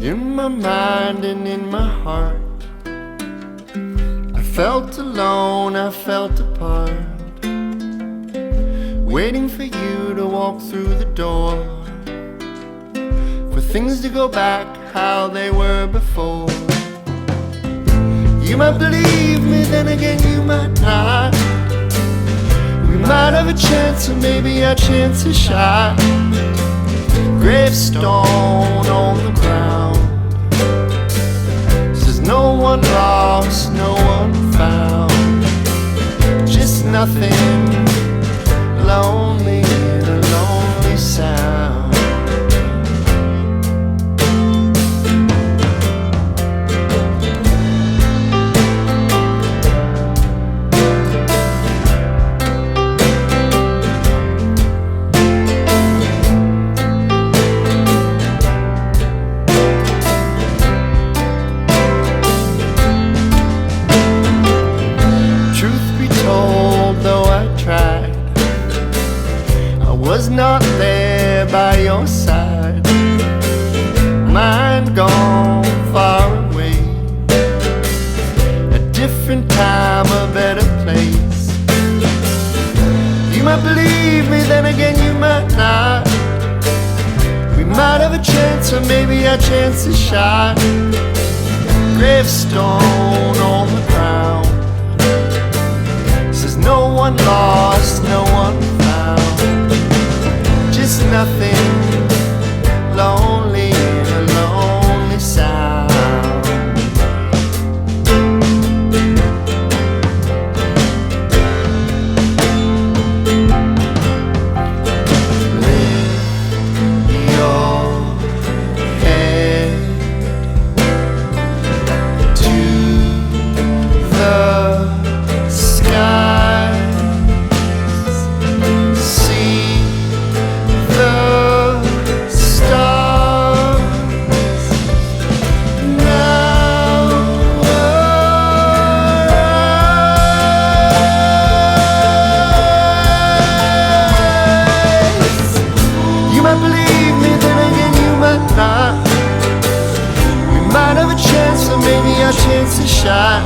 In my mind and in my heart, I felt alone, I felt apart, waiting for you to walk through the door, for things to go back how they were before. You might believe me, then again you might not. We might have a chance, or maybe our chance is shot. Gravestone on the ground says no one lost, no one found. Just nothing, lonely in a lonely sound. Was not there by your side, mind gone far away, a different time, a better place. You might believe me, then again you might not. We might have a chance, or maybe our chance is shot. Gravestone on the ground says no one lost, no one found. Just nothing, lonely in a lonely sound. Lift your head to the sky. See the stars now arise. You might believe me, then again you might not. We might have a chance, or maybe our chance is shot.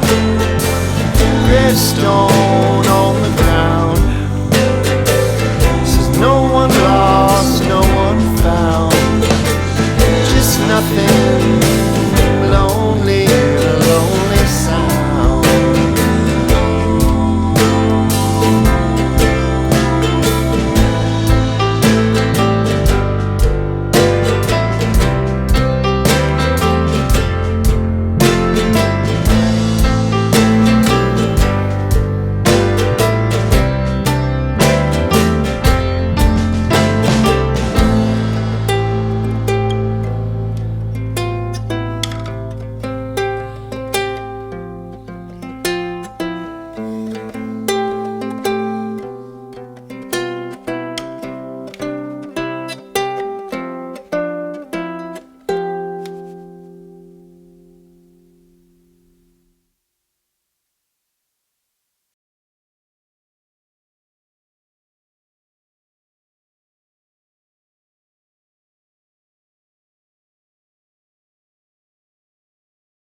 Gravestone